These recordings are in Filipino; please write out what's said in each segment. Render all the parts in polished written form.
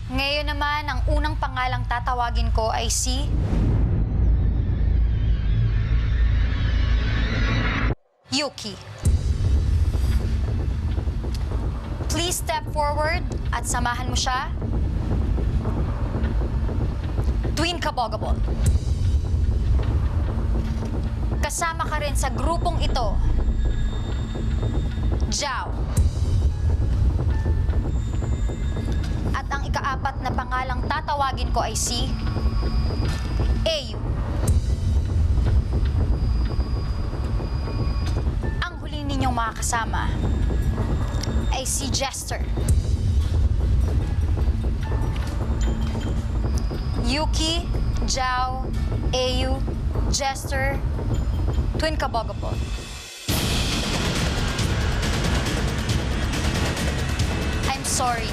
Ngayon naman, ang unang pangalang tatawagin ko ay si... Yuki. Please step forward at samahan mo siya tuwing kabogabol. Kasama ka rin sa grupong ito, Jao. At ang ikaapat na pangalang tatawagin ko ay si Ayu. Ang huli ninyong makakasama ay si Jester. Yuki, Jao, Ayu, Jester, Twin Kabogabol. I'm sorry.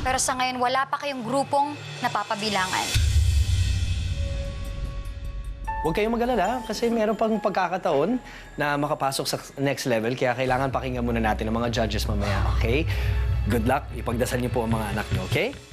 Pero sa ngayon, wala pa kayong grupong napapabilangan. Huwag kayong mag-alala kasi meron pang pagkakataon na makapasok sa next level. Kaya kailangan pakinggan muna natin ang mga judges mamaya, okay? Good luck. Ipagdasal niyo po ang mga anak niyo, okay?